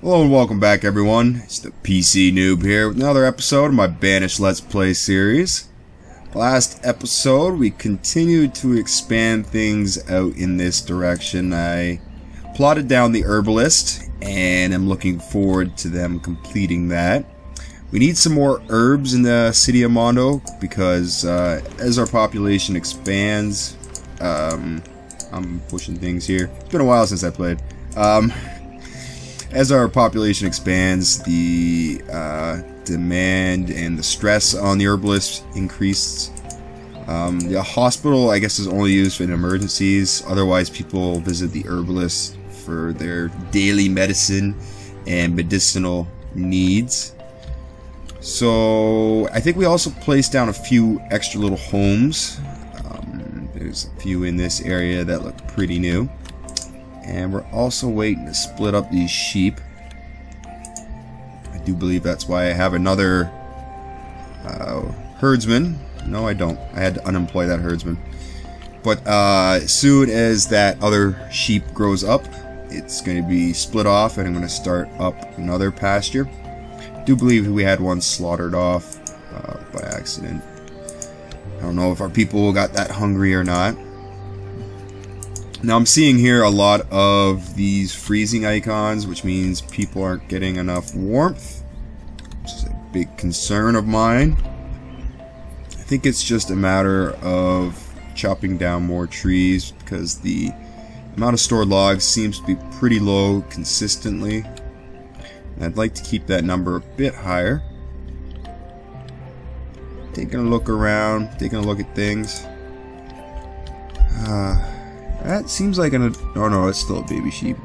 Hello and welcome back, everyone. It's the PC Noob here with another episode of my Banished Let's Play series. Last episode, we continued to expand things out in this direction. I plotted down the herbalist, and I'm looking forward to them completing that. We need some more herbs in the city of Mondo because as our population expands, I'm pushing things here. It's been a while since I played. As our population expands, the demand and the stress on the herbalist increases. The hospital, I guess, is only used in emergencies. Otherwise, people visit the herbalist for their daily medicine and medicinal needs. So, I think we also placed down a few extra little homes. There's a few in this area that look pretty new. And we're also waiting to split up these sheep. I do believe that's why I have another herdsman. No, I don't. I had to unemploy that herdsman. But as soon as that other sheep grows up, it's going to be split off, and I'm going to start up another pasture. I do believe we had one slaughtered off by accident. I don't know if our people got that hungry or not. Now I'm seeing here a lot of these freezing icons, which means people aren't getting enough warmth, which is a big concern of mine. I think it's just a matter of chopping down more trees because the amount of stored logs seems to be pretty low consistently. And I'd like to keep that number a bit higher. Taking a look around, taking a look at things. That seems like an... oh no, it's still a baby sheep.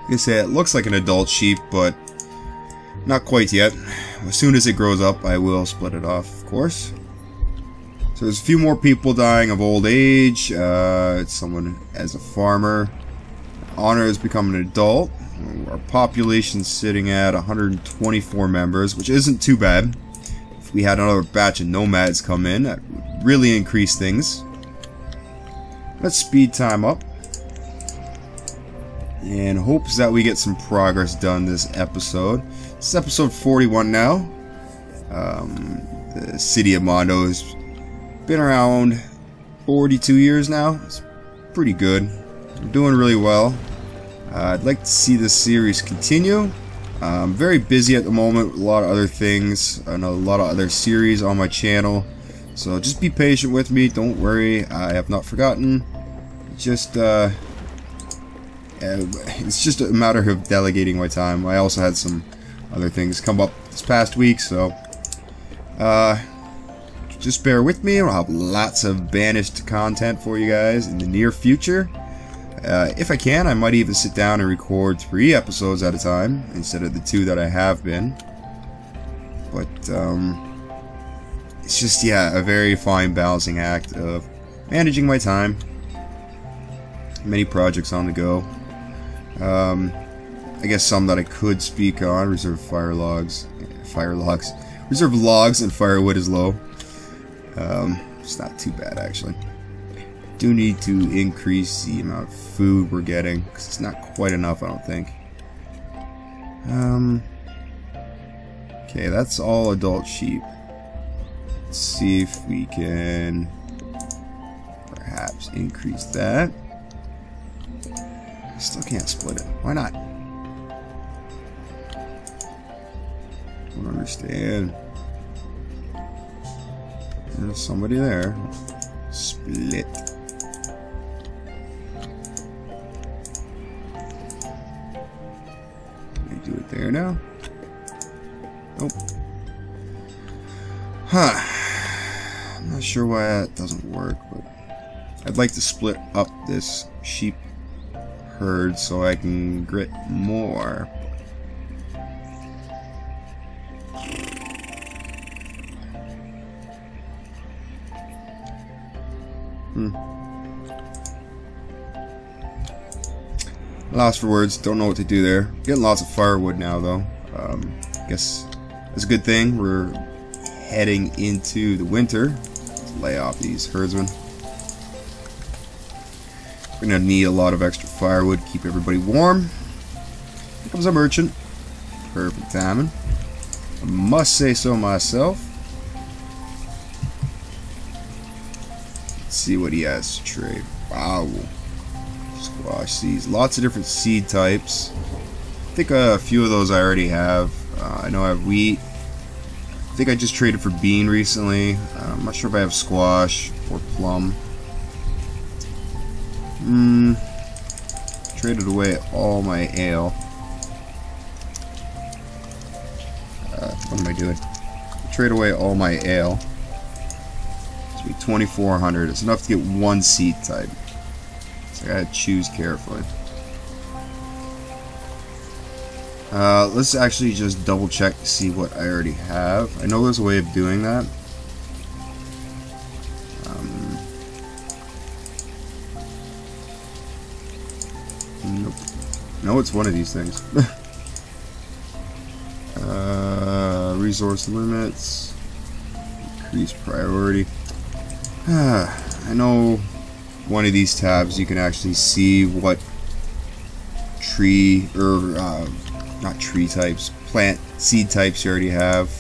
Like I say, it looks like an adult sheep, but not quite yet. As soon as it grows up, I will split it off, of course. So there's a few more people dying of old age. It's someone as a farmer. Honor has become an adult. Our population's sitting at 124 members, which isn't too bad. If we had another batch of nomads come in, that would really increase things. Let's speed time up in hopes that we get some progress done this episode. This is episode 41 now. The city of Mondo has been around 42 years now. It's pretty good. We're doing really well. I'd like to see this series continue. I'm very busy at the moment with a lot of other things and a lot of other series on my channel. So just be patient with me. Don't worry, I have not forgotten. Just it's just a matter of delegating my time. I also had some other things come up this past week, so just bear with me. I'll have lots of Banished content for you guys in the near future. If I can, I might even sit down and record 3 episodes at a time instead of the 2 that I have been. But it's just, yeah, a very fine balancing act of managing my time. Many projects on the go. I guess some that I could speak on. Reserve reserve logs and firewood is low. It's not too bad, actually. Do need to increase the amount of food we're getting because it's not quite enough, I don't think. Okay, that's all adult sheep. Let's see if we can perhaps increase that. I still can't split it. Why not? I don't understand. There's somebody there. Split. Can we do it there now? Nope. Huh. I'm not sure why that doesn't work, but I'd like to split up this sheep herd so I can grit more. Lost for words, don't know what to do there. Getting lots of firewood now though. I guess that's a good thing. We're heading into the winter. Let's lay off these herdsmen. We're gonna need a lot of extra firewood to keep everybody warm. Here comes a merchant. Perfect timing. I must say so myself. Let's see what he has to trade. Wow. Squash seeds. Lots of different seed types. I think a few of those I already have. I know I have wheat. I think I just traded for bean recently. I'm not sure if I have squash or plum. Traded away all my ale. What am I doing? Trade away all my ale. It's be 2,400. It's enough to get one seed type. So I gotta choose carefully. Let's actually just double check to see what I already have. I know there's a way of doing that. Nope. No, it's one of these things. Resource limits. Increase priority. I know one of these tabs you can actually see what tree, or not tree types, plant seed types you already have.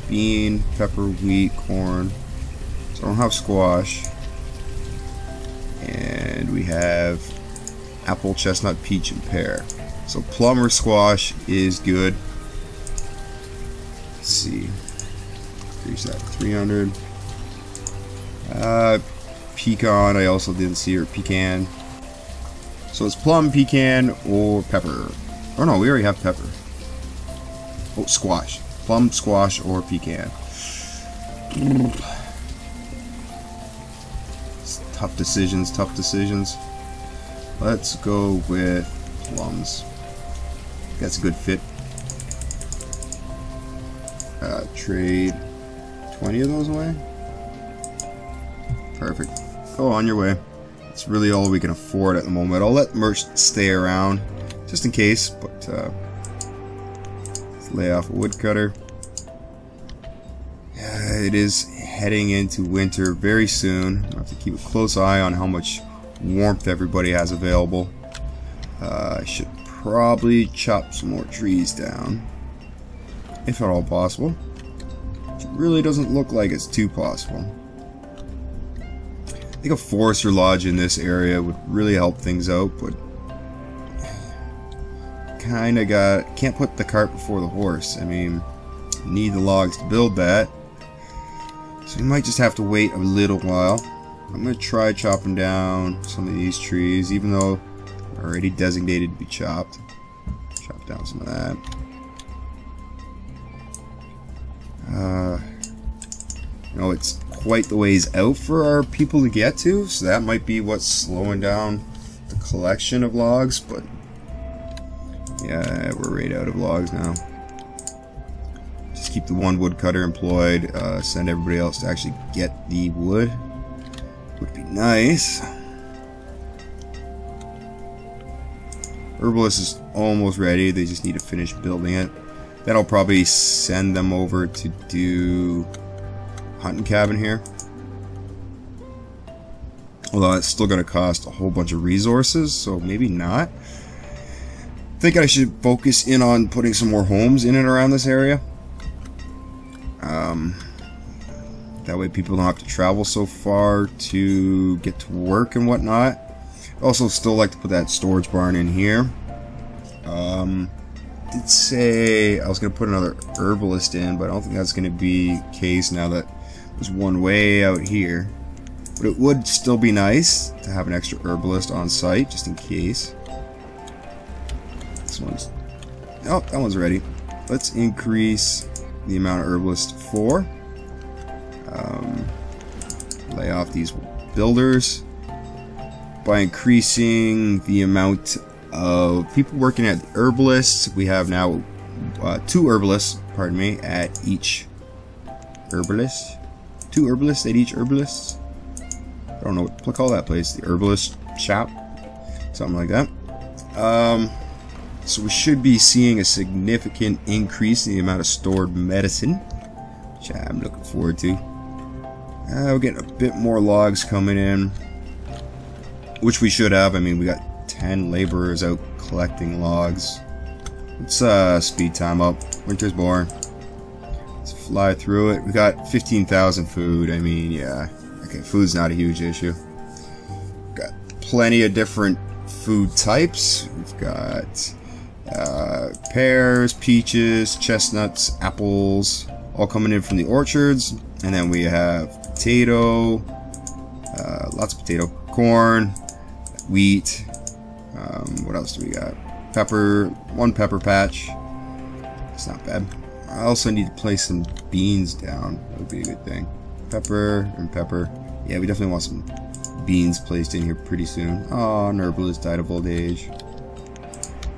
Bean, pepper, wheat, corn. So I don't have squash. And we have apple, chestnut, peach, and pear. So plum or squash is good. Let's see. Increase that 300. Pecan, I also didn't see, or pecan. So it's plum, pecan, or pepper. Oh no, we already have pepper. Oh, squash. Plum, squash, or pecan. It's tough decisions, tough decisions. Let's go with plums. That's a good fit. Trade 20 of those away. Perfect. Go on your way. It's really all we can afford at the moment. I'll let merch stay around just in case, but let's lay off a woodcutter. It is heading into winter very soon. I have to keep a close eye on how much warmth everybody has available. I should probably chop some more trees down, if at all possible. Which really doesn't look like it's too possible. I think a forester lodge in this area would really help things out, but kinda can't put the cart before the horse. I mean, you need the logs to build that, so we might just have to wait a little while. I'm gonna try chopping down some of these trees, even though they're already designated to be chopped. Chop down some of that. You know, it's quite the ways out for our people to get to, so that might be what's slowing down the collection of logs, but yeah, we're right out of logs now. Just keep the one woodcutter employed, send everybody else to actually get the wood. Would be nice. Herbalist is almost ready, they just need to finish building it. Then I'll probably send them over to do hunting cabin here. Although it's still going to cost a whole bunch of resources, so maybe not. I think I should focus in on putting some more homes in and around this area. That way people don't have to travel so far to get to work and whatnot. I also still like to put that storage barn in here. Did say I was going to put another herbalist in, but I don't think that's going to be the case now that there's one way out here. But it would still be nice to have an extra herbalist on site, just in case. This one's... oh, that one's ready. Let's increase the amount of herbalist to 4. Lay off these builders by increasing the amount of people working at herbalists. We have now 2 herbalists, pardon me, at each herbalist. 2 herbalists at each herbalist. I don't know what to call that place. The herbalist shop, something like that. So we should be seeing a significant increase in the amount of stored medicine, which I'm looking forward to. We're getting a bit more logs coming in, which we should have. I mean, we got 10 laborers out collecting logs. Let's speed time up. Winter's born. Let's fly through it. We got 15,000 food. I mean, yeah. Okay, food's not a huge issue. Got plenty of different food types. We've got pears, peaches, chestnuts, apples, all coming in from the orchards. And then we have potato, lots of potato, corn, wheat. What else do we got? Pepper, one pepper patch. It's not bad. I also need to place some beans down. That would be a good thing. Pepper and pepper. Yeah, we definitely want some beans placed in here pretty soon. Oh, an herbalist died of old age.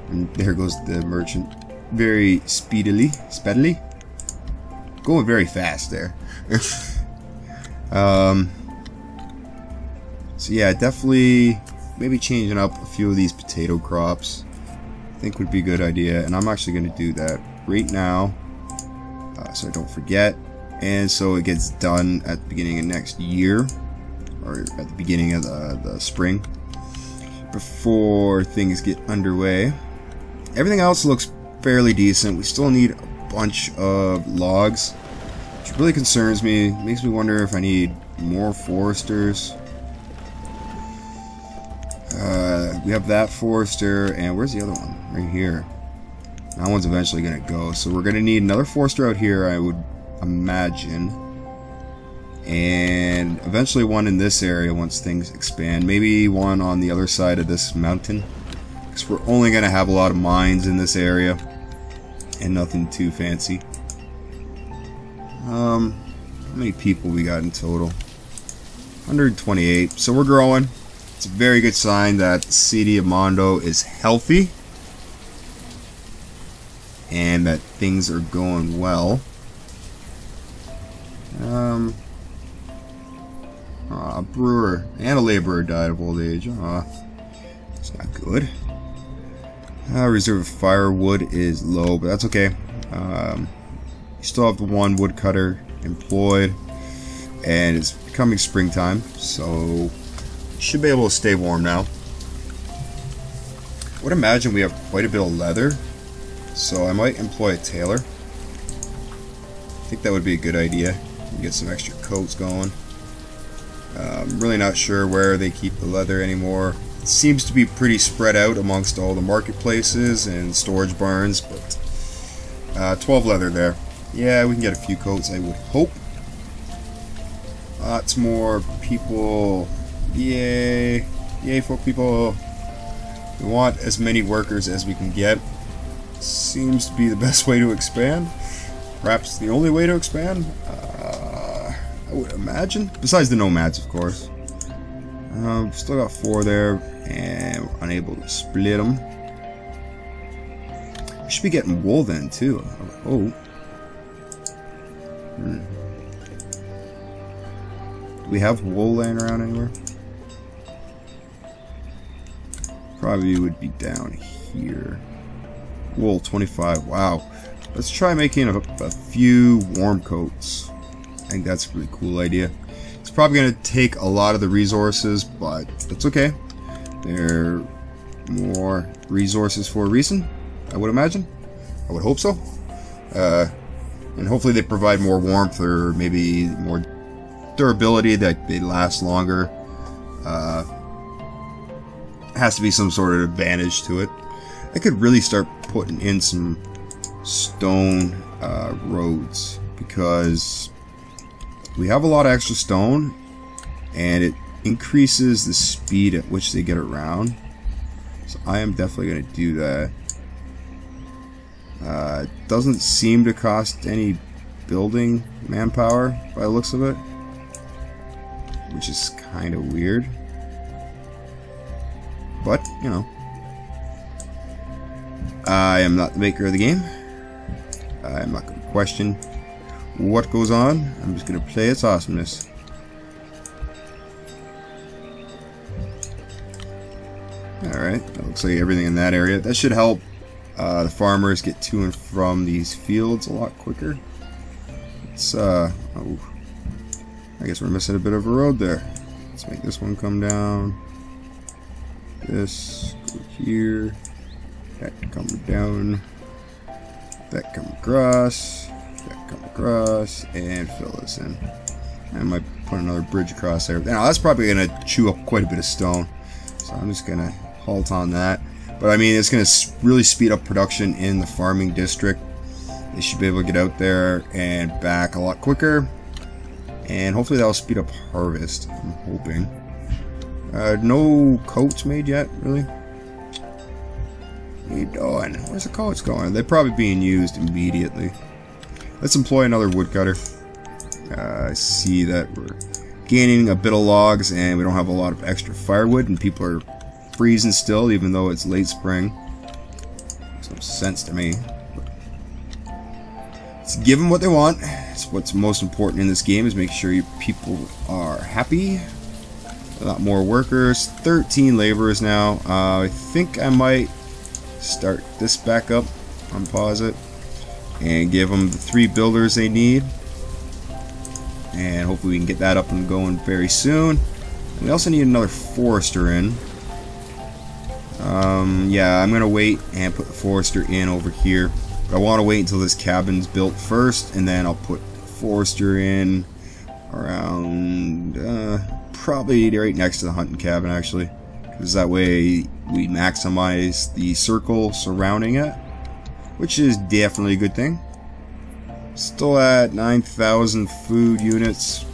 And there goes the merchant. Very speedily. Going very fast there. So yeah, definitely maybe changing up a few of these potato crops I think would be a good idea, and I'm actually going to do that right now so I don't forget, and so it gets done at the beginning of next year, or at the beginning of the spring, before things get underway. Everything else looks fairly decent. We still need a bunch of logs, which really concerns me. Makes me wonder if I need more foresters. We have that forester, and where's the other one? Right here. That one's eventually gonna go, so we're gonna need another forester out here, I would imagine, and eventually one in this area once things expand. Maybe one on the other side of this mountain, because we're only gonna have a lot of mines in this area and nothing too fancy. How many people we got in total? 128. So we're growing. It's a very good sign that the city of Mondo is healthy and that things are going well. A brewer and a laborer died of old age. It's not good. Reserve of firewood is low, but that's okay. You still have the one woodcutter employed, and it's becoming springtime, so should be able to stay warm now. I would imagine we have quite a bit of leather, so I might employ a tailor. I think that would be a good idea. Get some extra coats going. I'm really not sure where they keep the leather anymore. It seems to be pretty spread out amongst all the marketplaces and storage barns, but 12 leather there. Yeah, we can get a few coats, I would hope. Lots more people. Yay. Yay for people. We want as many workers as we can get. Seems to be the best way to expand. Perhaps the only way to expand, I would imagine. Besides the nomads, of course. Still got 4 there, and we're unable to split them. We should be getting wool then, too. Oh. Do we have wool laying around anywhere? Probably would be down here. Wool 25. Wow. Let's try making a few warm coats. I think that's a really cool idea. It's probably going to take a lot of the resources, but that's okay. They're more resources for a reason, I would imagine. I would hope so. And hopefully they provide more warmth or maybe more durability, that they last longer. Has to be some sort of advantage to it. I could really start putting in some stone roads, because we have a lot of extra stone and it increases the speed at which they get around. So I am definitely going to do that. It doesn't seem to cost any building manpower by the looks of it, which is kind of weird. But, you know, I am not the maker of the game. I'm not going to question what goes on. I'm just going to play its awesomeness. Alright, that looks like everything in that area. That should help the farmers get to and from these fields a lot quicker. It's, oh, I guess we're missing a bit of a road there. Let's make this one come down. This, go here. That come down. That come across, and fill this in. I might put another bridge across there. Now that's probably going to chew up quite a bit of stone, so I'm just going to halt on that. But I mean, it's going to really speed up production in the farming district. They should be able to get out there and back a lot quicker, and hopefully that'll speed up harvest. I'm hoping. No coats made yet, really. What are you doing? Where's the coats going? They're probably being used immediately. Let's employ another woodcutter. I see that we're gaining a bit of logs and we don't have a lot of extra firewood, and people are freezing still even though it's late spring. Makes no sense to me. Let's give them what they want. It's what's most important in this game, is make sure your people are happy. A lot more workers, 13 laborers now. I think I might start this back up, unpause it, and give them the 3 builders they need. And hopefully we can get that up and going very soon. And we also need another forester in. Yeah, I'm gonna wait and put the forester in over here. But I want to wait until this cabin's built first, and then I'll put the forester in around probably right next to the hunting cabin, actually, because that way we maximize the circle surrounding it, which is definitely a good thing. Still at 9,000 food units.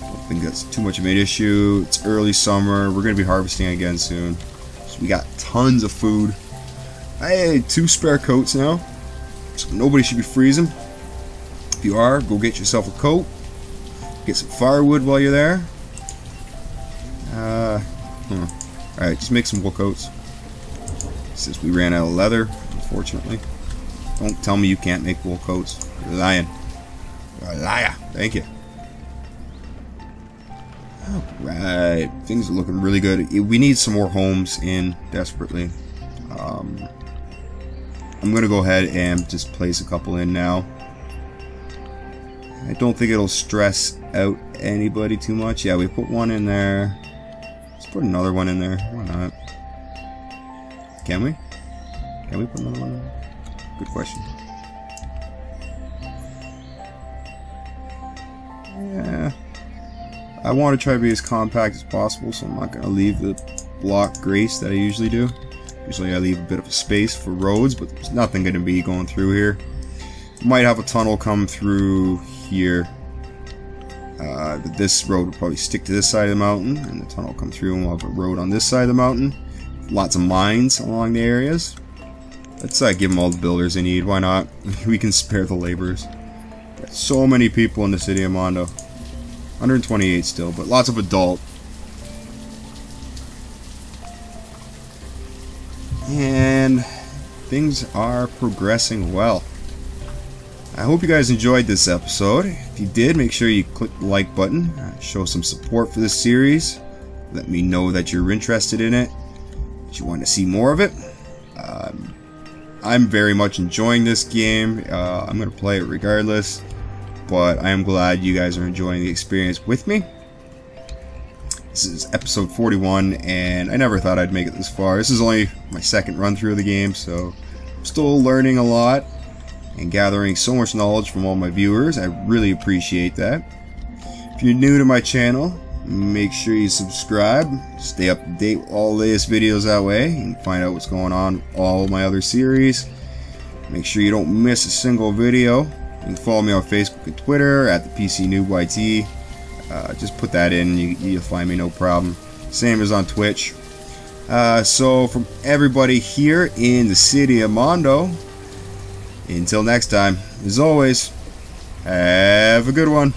I don't think that's too much of an issue. It's early summer. We're going to be harvesting again soon. So we got tons of food. I had 2 spare coats now, so nobody should be freezing. If you are, go get yourself a coat. Get some firewood while you're there. Alright, just make some wool coats. Since we ran out of leather, unfortunately. Don't tell me you can't make wool coats. You're lying. You're a liar. Thank you. Alright, things are looking really good. We need some more homes in desperately. I'm gonna go ahead and just place a couple in now. I don't think it'll stress out anybody too much. Yeah, we put one in there. Let's put another one in there. Why not? Can we? Can we put another one in there? Good question. Yeah. I want to try to be as compact as possible, so I'm not going to leave the block grace that I usually do. Usually I leave a bit of a space for roads, but there's nothing going to be going through here. Might have a tunnel come through here. This road will probably stick to this side of the mountain, and the tunnel will come through, and we'll have a road on this side of the mountain. Lots of mines along the areas. Let's give them all the builders they need. Why not? We can spare the laborers. Got so many people in the city of Mondo. 128 still, but lots of adult. And things are progressing well. I hope you guys enjoyed this episode. If you did, make sure you click the like button. Show some support for this series. Let me know that you're interested in it, that you want to see more of it. I'm very much enjoying this game. I'm going to play it regardless, but I am glad you guys are enjoying the experience with me. This is episode 41, and I never thought I'd make it this far. This is only my second run through of the game, so I'm still learning a lot and gathering so much knowledge from all my viewers. I really appreciate that. If you're new to my channel, make sure you subscribe. Stay up to date with all the latest videos that way. You can find out what's going on with all my other series. Make sure you don't miss a single video. You can follow me on Facebook and Twitter at the PC Noob YT. Just put that in, you'll find me no problem. Same as on Twitch. So from everybody here in the city of Mondo, until next time, as always, have a good one.